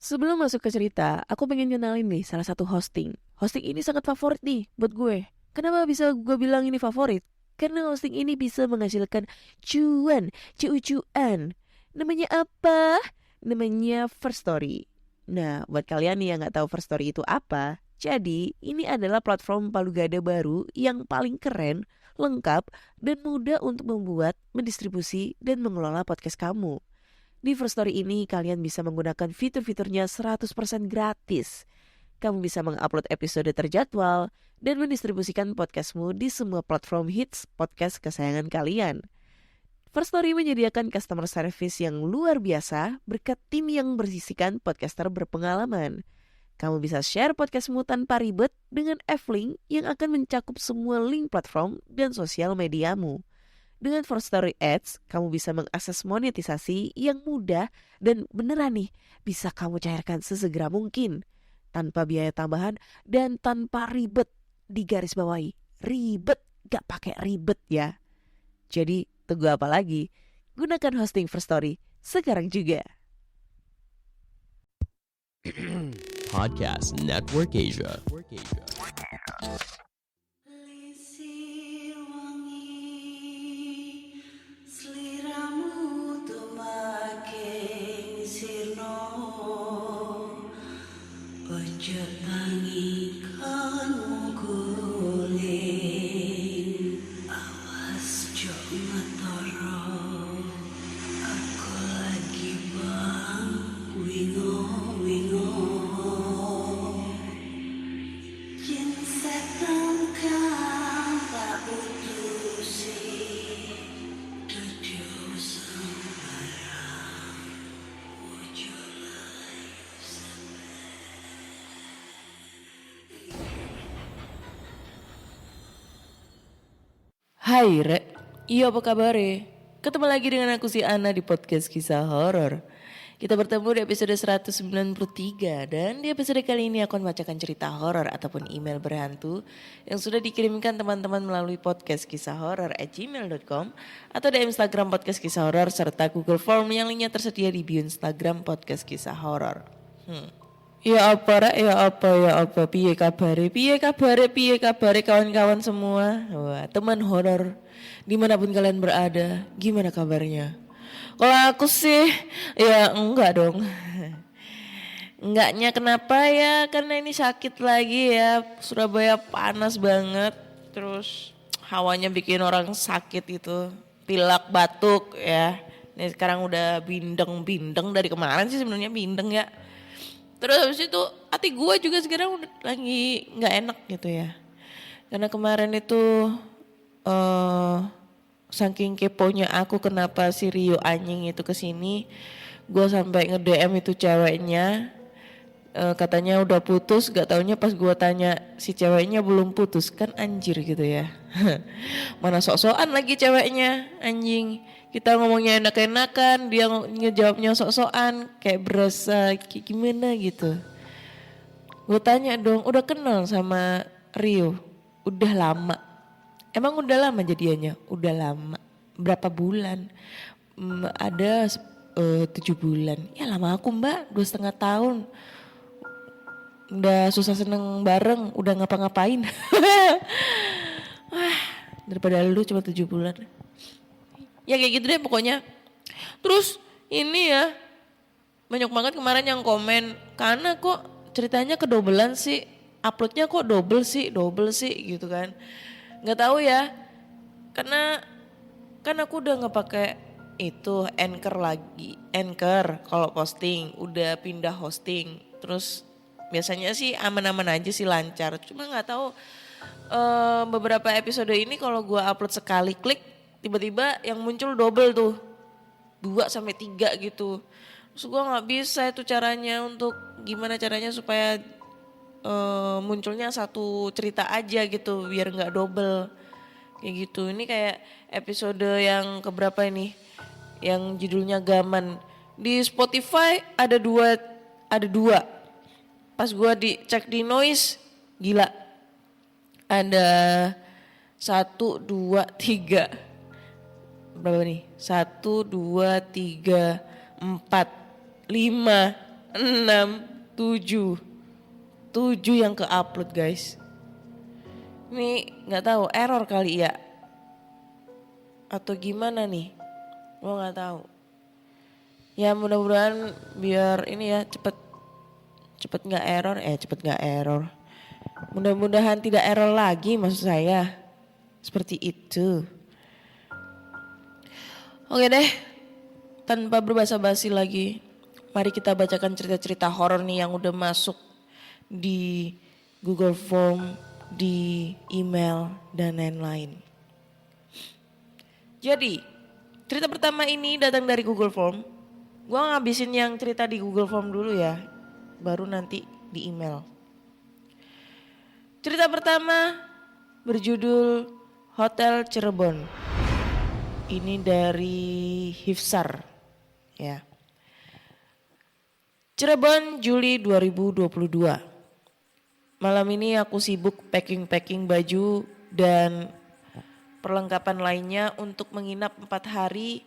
Sebelum masuk ke cerita, aku pengen kenalin nih salah satu hosting. Hosting ini sangat favorit nih buat gue. Kenapa bisa gue bilang ini favorit? Karena hosting ini bisa menghasilkan cuan. Namanya apa? Namanya First Story. Nah, buat kalian nih yang nggak tahu First Story itu apa, jadi ini adalah platform palu gada baru yang paling keren, lengkap, dan mudah untuk membuat, mendistribusi, dan mengelola podcast kamu. Di First Story ini kalian bisa menggunakan fitur-fiturnya 100% gratis. Kamu bisa mengupload episode terjadwal dan mendistribusikan podcastmu di semua platform hits podcast kesayangan kalian. First Story menyediakan customer service yang luar biasa berkat tim yang berisikan podcaster berpengalaman. Kamu bisa share podcastmu tanpa ribet dengan F-Link yang akan mencakup semua link platform dan sosial mediamu. Dengan First Story Ads, kamu bisa mengakses monetisasi yang mudah dan beneran nih bisa kamu cairkan sesegera mungkin. Tanpa biaya tambahan dan tanpa ribet. Di garis bawahi, ribet gak pakai ribet ya. Jadi tunggu apa lagi? Gunakan hosting First Story sekarang juga. Podcast Network Asia. Lisir wangi seliramu tumaking sirno ojo tangi kanmu guling awas jo ngetoro aku lagi bang wingo yen setan kang tak putusi dudu sembarang ojo Hai Rek, iya apa kabar? Ketemu lagi dengan aku si Ana di podcast kisah horor. Kita bertemu di episode 193 dan di episode kali ini aku akan membacakan cerita horor ataupun email berhantu yang sudah dikirimkan teman-teman melalui podcast kisah horor @gmail.com atau di Instagram podcast kisah horor serta Google Form yang linknya tersedia di bio Instagram podcast kisah horor. Ya apa Rek, ya apa, piye kabare kawan-kawan semua. Wah, teman horor dimanapun kalian berada, gimana kabarnya? Kalau aku sih, ya enggak dong. Enggaknya kenapa ya, karena ini sakit lagi ya, Surabaya panas banget, terus hawanya bikin orang sakit itu, pilek batuk ya. Ini sekarang udah bindeng dari kemarin sih sebenarnya bindeng ya. Terus habis itu hati gue juga sekarang udah lagi nggak enak gitu ya. Karena kemarin itu saking keponya aku kenapa si Rio anjing itu kesini, gue sampai nge-DM itu ceweknya. Katanya udah putus, gak taunya pas gue tanya si ceweknya belum putus, kan anjir gitu ya. Mana sok-sokan lagi ceweknya, anjing. Kita ngomongnya enak-enakan, dia ngejawabnya sok-sokan, kayak berasa kayak gimana gitu. Gue tanya dong, udah kenal sama Rio? Udah lama. Emang udah lama jadiannya? Udah lama. Berapa bulan? Ada 7 bulan. Ya lama aku mbak, 2,5 tahun. Udah susah seneng bareng, udah ngapa-ngapain. Wah, daripada lu cuma 7 bulan. Ya kayak gitu deh pokoknya. Terus ini ya, banyak banget kemarin yang komen, karena kok ceritanya kedobelan sih, uploadnya kok double sih gitu kan. Nggak tahu ya, karena kan aku udah nggak pakai itu Anchor lagi, Anchor kalau posting udah pindah hosting, terus biasanya sih aman-aman aja sih lancar, cuma nggak tahu beberapa episode ini kalau gue upload sekali klik tiba-tiba yang muncul double tuh 2 sampai 3 gitu. Terus gue nggak bisa itu caranya, untuk gimana caranya supaya munculnya satu cerita aja gitu biar nggak double kayak gitu. Ini kayak episode yang keberapa ini yang judulnya Gaman. Di Spotify ada dua. Pas gue dicek di noise, gila. Ada 1, 2, 3. Berapa nih? 1, 2, 3, 4, 5. 6, 7. 7 yang ke-upload guys. Ini gak tahu error kali ya. Atau gimana nih. Gue gak tahu. Ya mudah-mudahan biar ini ya cepet gak error. Mudah-mudahan tidak error lagi maksud saya. Seperti itu. Oke deh. Tanpa berbasa-basi lagi. Mari kita bacakan cerita-cerita horor nih yang udah masuk di Google Form, di email, dan lain-lain. Jadi, cerita pertama ini datang dari Google Form. Gua ngabisin yang cerita di Google Form dulu ya, baru nanti di email. Cerita pertama berjudul Hotel Cirebon. Ini dari Hifsar ya. Cirebon Juli 2022. Malam ini aku sibuk packing baju dan perlengkapan lainnya untuk menginap 4 hari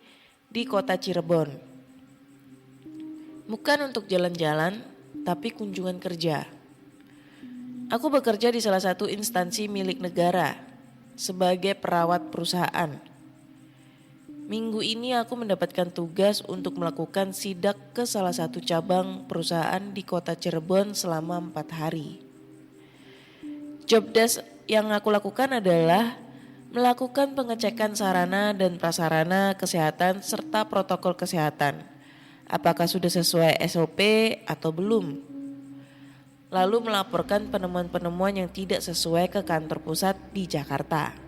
di kota Cirebon. Bukan untuk jalan-jalan, tapi kunjungan kerja. Aku bekerja di salah satu instansi milik negara sebagai perawat perusahaan. Minggu ini aku mendapatkan tugas untuk melakukan sidak ke salah satu cabang perusahaan di kota Cirebon selama 4 hari. Job desk yang aku lakukan adalah melakukan pengecekan sarana dan prasarana kesehatan serta protokol kesehatan. Apakah sudah sesuai SOP atau belum? Lalu melaporkan penemuan-penemuan yang tidak sesuai ke kantor pusat di Jakarta.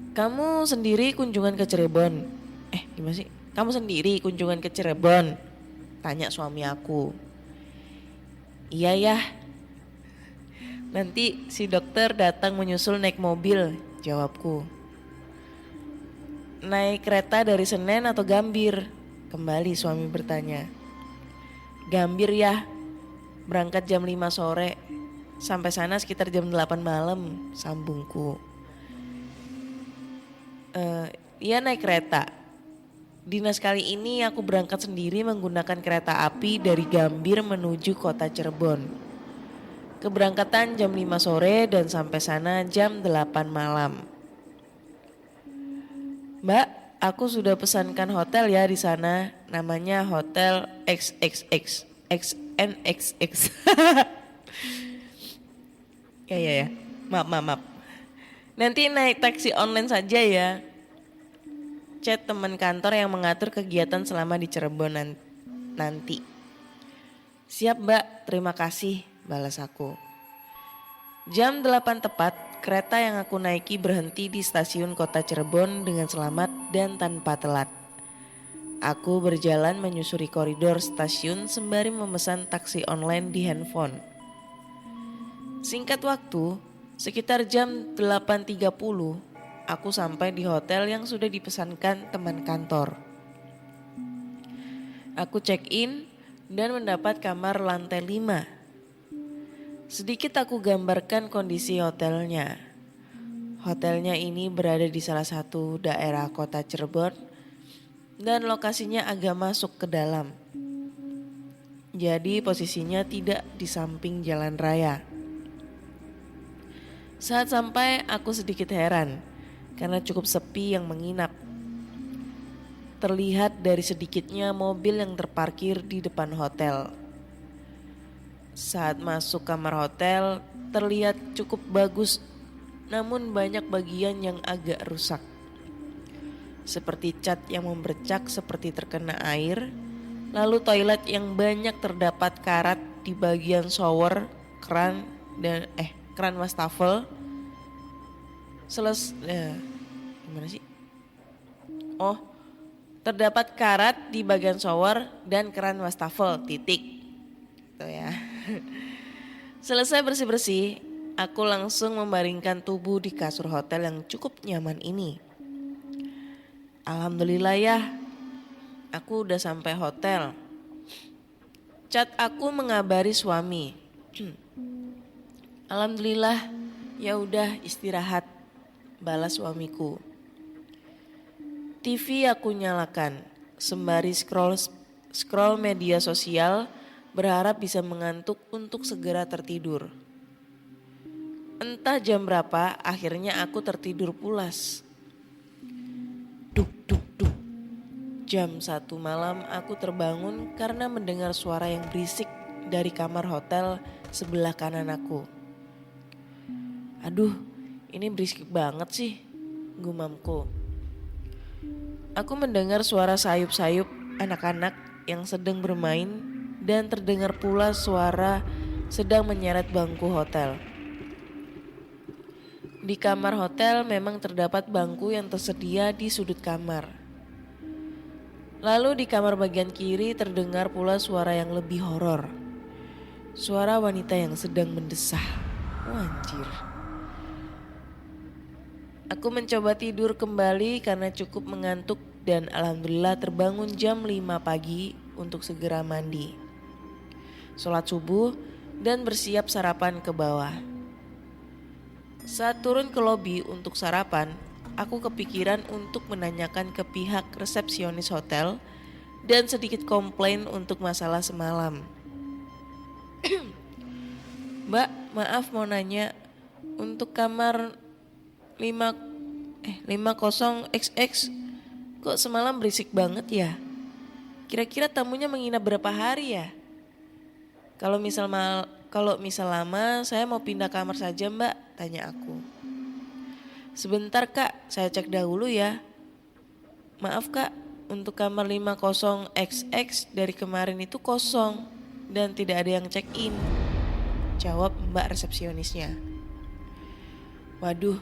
Kamu sendiri kunjungan ke Cirebon? Gimana sih? Kamu sendiri kunjungan ke Cirebon? Tanya suami aku. Iya ya. Nanti si dokter datang menyusul naik mobil, jawabku. Naik kereta dari Senen atau Gambir? Kembali suami bertanya. Gambir ya, berangkat jam 5 sore, sampai sana sekitar jam 8 malam, sambungku. Iya naik kereta. Dinas kali ini aku berangkat sendiri menggunakan kereta api dari Gambir menuju kota Cirebon. Keberangkatan jam 5 sore dan sampai sana jam 8 malam. Mbak, aku sudah pesankan hotel ya di sana. Namanya Hotel XXX. XNXX. Ya. Maaf. Nanti naik taksi online saja ya. Chat teman kantor yang mengatur kegiatan selama di Cirebon nanti. Siap mbak, terima kasih, balas aku. Jam 8 tepat, kereta yang aku naiki berhenti di stasiun kota Cirebon dengan selamat dan tanpa telat. Aku berjalan menyusuri koridor stasiun sembari memesan taksi online di handphone. Singkat waktu, sekitar jam 8.30, aku sampai di hotel yang sudah dipesankan teman kantor. Aku check-in dan mendapat kamar lantai 5. Sedikit aku gambarkan kondisi hotelnya. Hotelnya ini berada di salah satu daerah kota Cirebon dan lokasinya agak masuk ke dalam. Jadi posisinya tidak di samping jalan raya. Saat sampai aku sedikit heran karena cukup sepi yang menginap. Terlihat dari sedikitnya mobil yang terparkir di depan hotel. Saat masuk kamar hotel terlihat cukup bagus, namun banyak bagian yang agak rusak. Seperti cat yang membercak seperti terkena air, lalu toilet yang banyak terdapat karat di bagian shower, keran wastafel. Terdapat karat di bagian shower dan keran wastafel, titik. Gitu ya. Selesai bersih-bersih, aku langsung membaringkan tubuh di kasur hotel yang cukup nyaman ini. Alhamdulillah ya, aku udah sampai hotel. Chat aku mengabari suami. Alhamdulillah, ya udah istirahat, balas suamiku. TV aku nyalakan, sembari scroll scroll media sosial, berharap bisa mengantuk untuk segera tertidur. Entah jam berapa, akhirnya aku tertidur pulas. Duk duk duk. Jam 1 malam aku terbangun karena mendengar suara yang berisik dari kamar hotel sebelah kanan aku. Aduh, ini berisik banget sih, gumamku. Aku mendengar suara sayup-sayup anak-anak yang sedang bermain dan terdengar pula suara sedang menyeret bangku hotel. Di kamar hotel memang terdapat bangku yang tersedia di sudut kamar. Lalu di kamar bagian kiri terdengar pula suara yang lebih horor. Suara wanita yang sedang mendesah. Anjir. Aku mencoba tidur kembali karena cukup mengantuk dan alhamdulillah terbangun jam 5 pagi untuk segera mandi, sholat subuh dan bersiap sarapan ke bawah. Saat turun ke lobi untuk sarapan, aku kepikiran untuk menanyakan ke pihak resepsionis hotel dan sedikit komplain untuk masalah semalam. Mbak, maaf mau nanya, untuk kamar 50XX kok semalam berisik banget ya? Kira-kira tamunya menginap berapa hari ya? Kalau misal lama, saya mau pindah kamar saja Mbak, tanya aku. Sebentar Kak, saya cek dahulu ya. Maaf Kak, untuk kamar 50XX dari kemarin itu kosong dan tidak ada yang check in, jawab Mbak resepsionisnya. Waduh,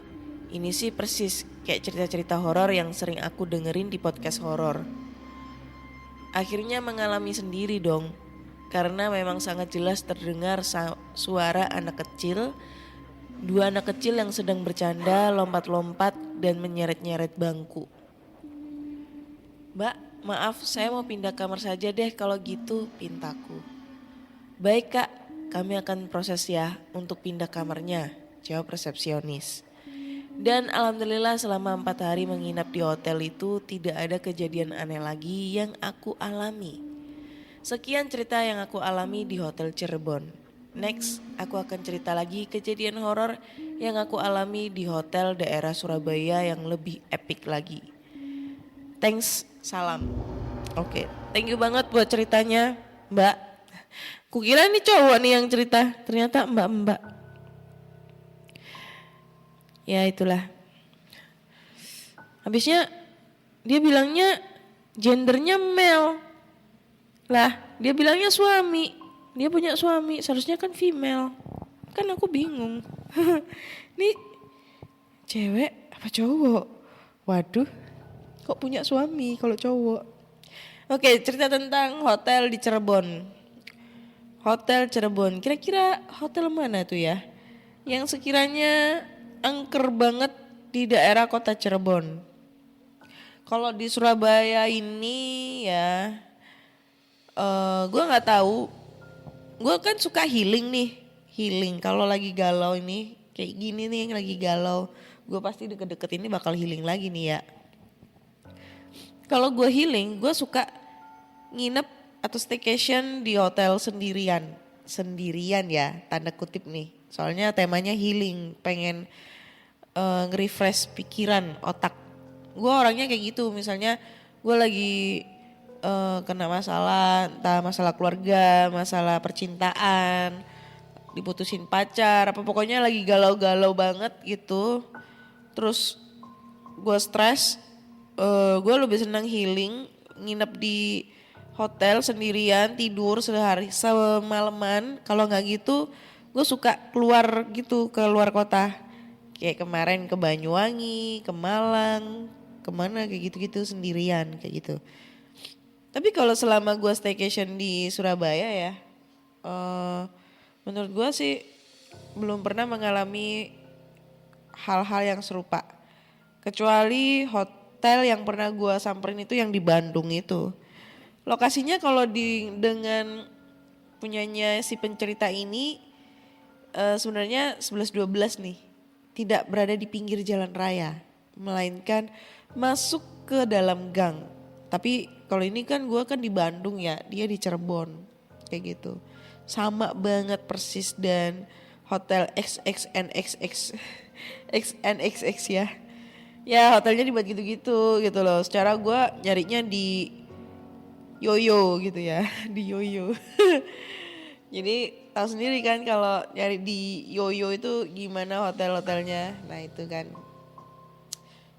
ini sih persis kayak cerita-cerita horor yang sering aku dengerin di podcast horor. Akhirnya mengalami sendiri dong, karena memang sangat jelas terdengar suara anak kecil, 2 anak kecil yang sedang bercanda, lompat-lompat dan menyeret-nyeret bangku. Mbak, maaf saya mau pindah kamar saja deh kalau gitu, pintaku. Baik Kak, kami akan proses ya untuk pindah kamarnya, jawab resepsionis. Dan alhamdulillah selama 4 hari menginap di hotel itu tidak ada kejadian aneh lagi yang aku alami. Sekian cerita yang aku alami di Hotel Cirebon. Next, aku akan cerita lagi kejadian horor yang aku alami di hotel daerah Surabaya yang lebih epic lagi. Thanks, salam. Oke, thank you banget buat ceritanya, Mbak. Kukira ini cowok nih yang cerita, ternyata mbak-mbak. Ya itulah. Habisnya dia bilangnya gendernya male. Lah, dia bilangnya suami. Dia punya suami, seharusnya kan female. Kan aku bingung. Ini cewek apa cowok? Waduh, kok punya suami kalau cowok? Oke, cerita tentang hotel di Cirebon. Hotel Cirebon, kira-kira hotel mana tuh ya? Yang sekiranya angker banget di daerah kota Cirebon. Kalau di Surabaya ini ya, gue nggak tahu. Gue kan suka healing nih, healing. Kalau lagi galau ini, kayak gini nih lagi galau, gue pasti deket-deket ini bakal healing lagi nih ya. Kalau gue healing, gue suka nginep atau staycation di hotel sendirian ya, tanda kutip nih. Soalnya temanya healing, pengen nge-refresh pikiran, otak. Gue orangnya kayak gitu, misalnya gue lagi kena masalah, entah masalah keluarga, masalah percintaan, diputusin pacar, apa pokoknya lagi galau-galau banget gitu. Terus gue stres, gue lebih senang healing, nginep di hotel sendirian, tidur semalaman. Kalau nggak gitu, gue suka keluar gitu, ke luar kota. Kayak kemarin ke Banyuwangi, ke Malang, kemana kayak gitu-gitu sendirian kayak gitu. Tapi kalau selama gue staycation di Surabaya ya, menurut gue sih belum pernah mengalami hal-hal yang serupa. Kecuali hotel yang pernah gue samperin itu yang di Bandung itu. Lokasinya kalau dengan punyanya si pencerita ini sebenarnya 11-12 nih. Tidak berada di pinggir jalan raya, melainkan masuk ke dalam gang. Tapi Kalau ini kan gue kan di Bandung ya, dia di Cirebon kayak gitu. Sama banget persis dan hotel XXNXX XNXX ya. Ya hotelnya dibuat gitu-gitu gitu loh. Secara gue nyarinya di Yoyo gitu ya, di Yoyo. Jadi tahu sendiri kan kalau nyari di Yoyo itu gimana hotel-hotelnya. Nah itu kan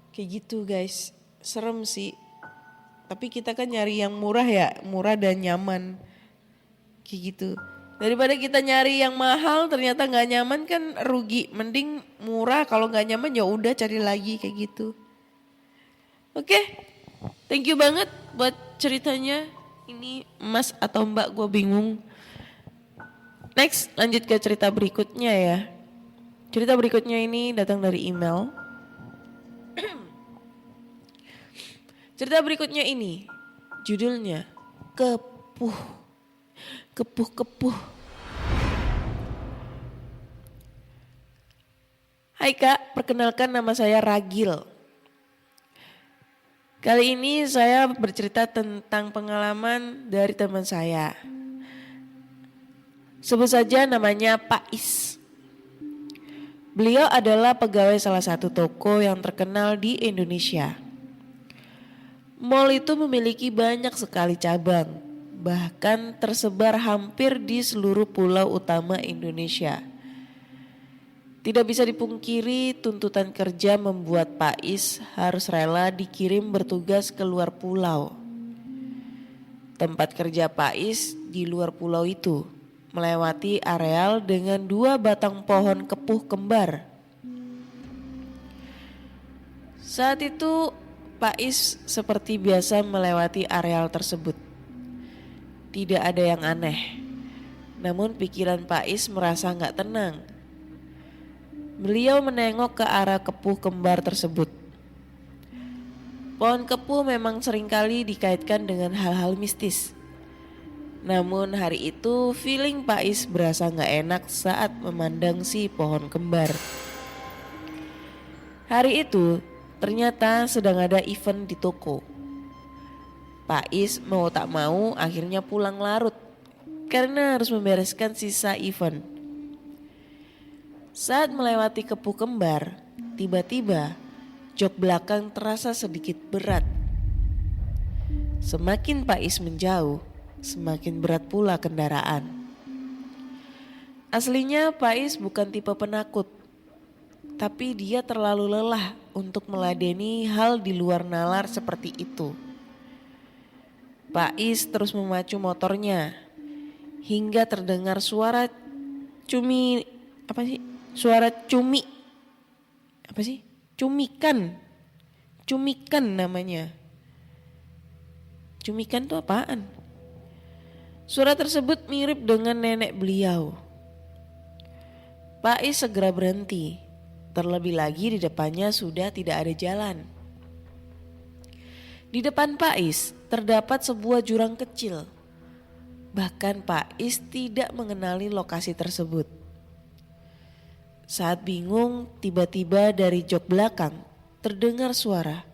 kayak gitu guys, serem sih. Tapi kita kan nyari yang murah ya, murah dan nyaman kayak gitu. Daripada kita nyari yang mahal ternyata nggak nyaman kan rugi. Mending murah, kalau nggak nyaman ya udah cari lagi kayak gitu. Oke, thank you banget buat ceritanya. Ini Mas atau Mbak gue bingung. Next, lanjut ke cerita berikutnya ya. Cerita berikutnya ini datang dari email. Cerita berikutnya ini judulnya Kepuh. Kepuh-kepuh. Hai Kak, perkenalkan nama saya Ragil. Kali ini saya bercerita tentang pengalaman dari teman saya. Sebut saja namanya Pak Is. Beliau adalah pegawai salah satu toko yang terkenal di Indonesia. Mall itu memiliki banyak sekali cabang, bahkan tersebar hampir di seluruh pulau utama Indonesia. Tidak bisa dipungkiri tuntutan kerja membuat Pak Is harus rela dikirim bertugas ke luar pulau. Tempat kerja Pak Is di luar pulau itu melewati areal dengan 2 batang pohon kepuh kembar. Saat itu Pak Is seperti biasa melewati areal tersebut. Tidak ada yang aneh. Namun pikiran Pak Is merasa gak tenang. Beliau menengok ke arah kepuh kembar tersebut. Pohon kepuh memang seringkali dikaitkan dengan hal-hal mistis. Namun hari itu feeling Pak Is berasa gak enak saat memandang si pohon kembar. Hari itu ternyata sedang ada event di toko. Pak Is mau tak mau akhirnya pulang larut karena harus membereskan sisa event. Saat melewati kepuh kembar, tiba-tiba jok belakang terasa sedikit berat. Semakin Pak Is menjauh, semakin berat pula kendaraan. Aslinya Pak Is bukan tipe penakut, tapi dia terlalu lelah untuk meladeni hal di luar nalar seperti itu. Pak Is terus memacu motornya hingga terdengar suara cumi cumikan namanya. Cumikan tuh apaan? Suara tersebut mirip dengan nenek beliau. Pak Is segera berhenti. Terlebih lagi di depannya sudah tidak ada jalan. Di depan Pak Is terdapat sebuah jurang kecil. Bahkan Pak Is tidak mengenali lokasi tersebut. Saat bingung, tiba-tiba dari jok belakang terdengar suara.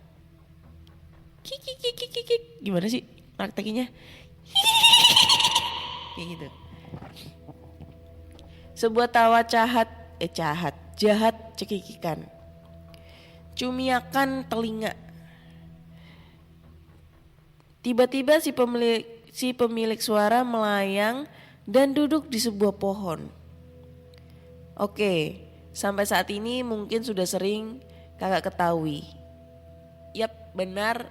Kik. Gimana sih praktekinya? Kayak gitu. Sebuah tawa jahat cekikikan. Cumiakan telinga. Tiba-tiba si pemilik suara melayang dan duduk di sebuah pohon. Oke, sampai saat ini mungkin sudah sering kakak ketahui. Yap, benar,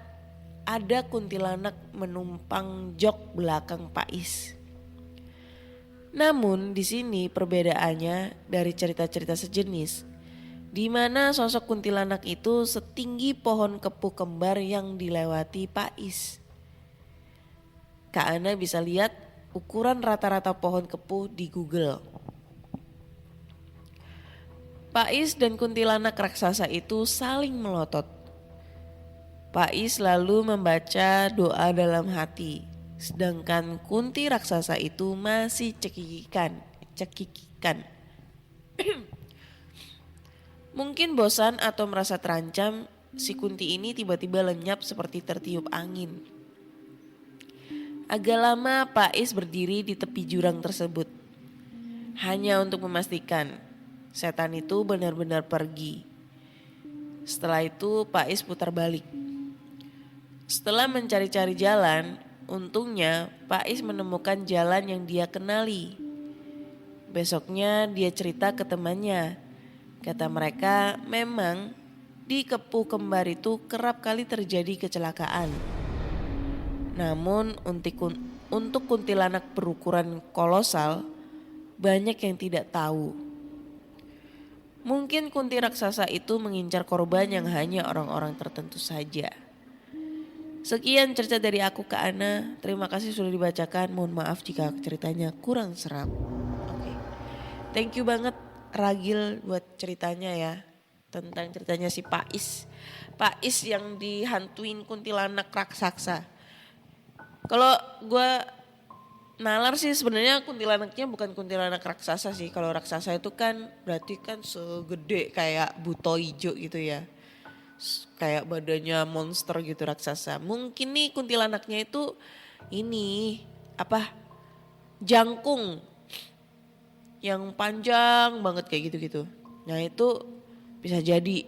ada kuntilanak menumpang jok belakang Pak Is. Namun di sini perbedaannya dari cerita-cerita sejenis, di mana sosok kuntilanak itu setinggi pohon kepuh kembar yang dilewati Pak Is. Kak Ana bisa lihat ukuran rata-rata pohon kepuh di Google. Pak Is dan kuntilanak raksasa itu saling melotot. Pak Is lalu membaca doa dalam hati, sedangkan kunti raksasa itu masih cekikikan. Mungkin bosan atau merasa terancam, si kunti ini tiba-tiba lenyap seperti tertiup angin. Agak lama Pais berdiri di tepi jurang tersebut. Hanya untuk memastikan setan itu benar-benar pergi. Setelah itu Pais putar balik. Setelah mencari-cari jalan, untungnya Pais menemukan jalan yang dia kenali. Besoknya dia cerita ke temannya. Kata mereka memang di Kepuh Kembar itu kerap kali terjadi kecelakaan. Namun untuk kuntilanak berukuran kolosal, banyak yang tidak tahu. Mungkin kunti raksasa itu mengincar korban yang hanya orang-orang tertentu saja. Sekian cerita dari aku ke Ana. Terima kasih sudah dibacakan. Mohon maaf jika ceritanya kurang seram. Oke. Thank you banget Ragil buat ceritanya ya. Tentang ceritanya si Pais. Pais yang dihantuin kuntilanak raksasa. Kalau gue nalar sih sebenarnya kuntilanaknya bukan kuntilanak raksasa sih. Kalau raksasa itu kan berarti kan segede kayak buto ijo gitu ya. Kayak badannya monster gitu raksasa. Mungkin nih kuntilanaknya itu ini apa? Jangkung. Yang panjang banget kayak gitu-gitu. Nah itu bisa jadi.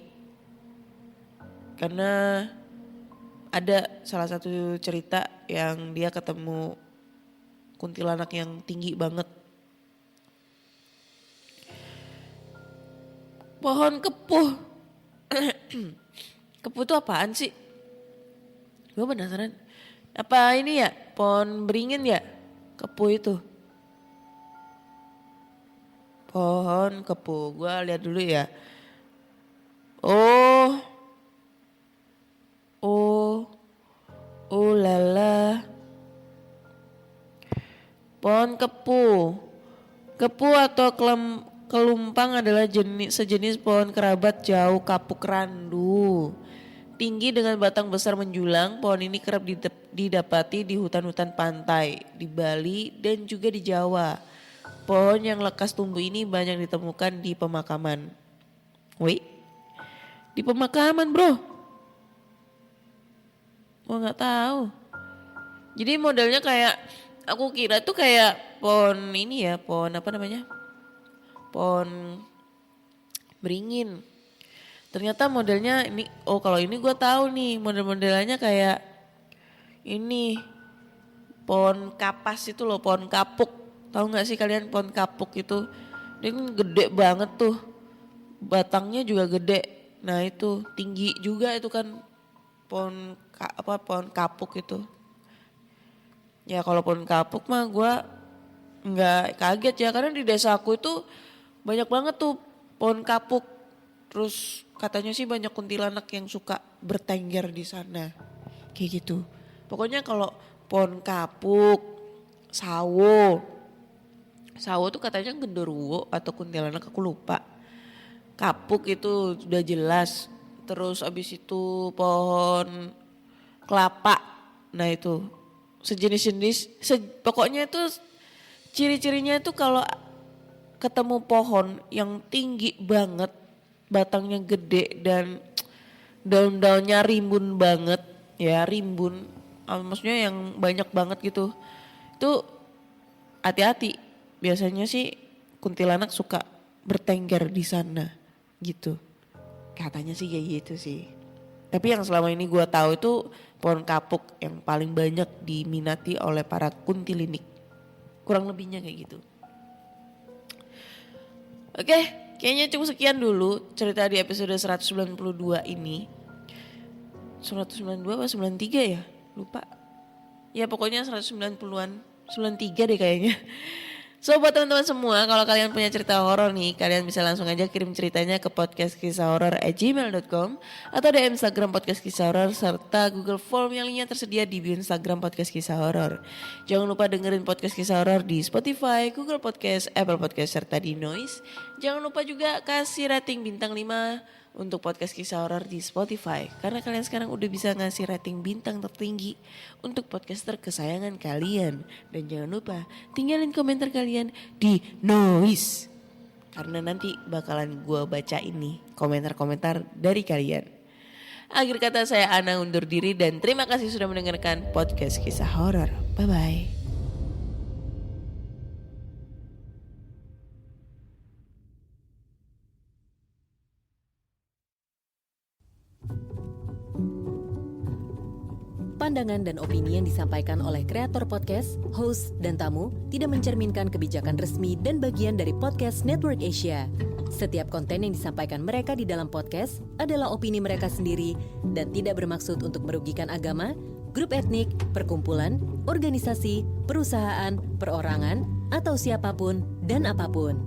Karena ada salah satu cerita yang dia ketemu kuntilanak yang tinggi banget. Pohon kepuh. Kepuh itu apaan sih? Gue penasaran. Apa ini ya? Pohon beringin ya? Kepuh itu. Pohon kepuh. Gue lihat dulu ya. Oh lala. Pohon kepuh. Kepuh atau kelumpang adalah sejenis pohon kerabat jauh kapuk randu. Tinggi dengan batang besar menjulang, pohon ini kerap didapati di hutan-hutan pantai, di Bali dan juga di Jawa. Pohon yang lekas tumbuh ini banyak ditemukan di pemakaman. Wih, di pemakaman bro? Gua nggak tahu. Jadi modelnya kayak, aku kira tuh kayak pohon ini ya, pohon apa namanya? Pohon beringin. Ternyata modelnya ini, oh kalau ini gue tahu nih model-modelannya kayak ini pohon kapas itu loh, pohon kapuk. Tahu nggak sih kalian pohon kapuk itu? Dia kan gede banget tuh, batangnya juga gede. Nah itu tinggi juga itu kan pohon pohon kapuk itu. Ya kalau pohon kapuk mah gue nggak kaget ya, karena di desaku itu banyak banget tuh pohon kapuk. Terus katanya sih banyak kuntilanak yang suka bertengger di sana. Kayak gitu. Pokoknya kalau pohon kapuk, sawo. Sawo tuh katanya genderuwo atau kuntilanak, aku lupa. Kapuk itu udah jelas. Terus abis itu pohon kelapa. Nah itu sejenis-jenis. Pokoknya itu ciri-cirinya itu kalau ketemu pohon yang tinggi banget, batangnya gede dan daun-daunnya rimbun banget ya, rimbun, maksudnya yang banyak banget gitu, itu hati-hati. Biasanya sih kuntilanak suka bertengger di sana gitu, katanya sih kayak gitu sih. Tapi yang selama ini gue tahu itu pohon kapuk yang paling banyak diminati oleh para kuntilinik, kurang lebihnya kayak gitu. Oke, kayaknya cukup sekian dulu cerita di episode 192 ini. 192 apa 93 ya? Lupa. Ya pokoknya 190-an, 93 deh kayaknya. So buat teman-teman semua, kalau kalian punya cerita horor nih, kalian bisa langsung aja kirim ceritanya ke podcastkisahhoror@gmail.com atau DM Instagram Podcast Kisah Horor serta Google Form yang linknya tersedia di bio Instagram Podcast Kisah Horor. Jangan lupa dengerin Podcast Kisah Horor di Spotify, Google Podcast, Apple Podcast serta di Noise. Jangan lupa juga kasih rating bintang 5 untuk Podcast Kisah Horor di Spotify, karena kalian sekarang udah bisa ngasih rating bintang tertinggi untuk podcaster kesayangan kalian. Dan jangan lupa tinggalin komentar kalian di Noise, karena nanti bakalan gue baca ini komentar-komentar dari kalian. Akhir kata saya Ana undur diri dan terima kasih sudah mendengarkan Podcast Kisah Horor. Bye-bye. Pandangan dan opini yang disampaikan oleh kreator podcast, host, dan tamu tidak mencerminkan kebijakan resmi dan bagian dari Podcast Network Asia. Setiap konten yang disampaikan mereka di dalam podcast adalah opini mereka sendiri dan tidak bermaksud untuk merugikan agama, grup etnik, perkumpulan, organisasi, perusahaan, perorangan, atau siapapun dan apapun.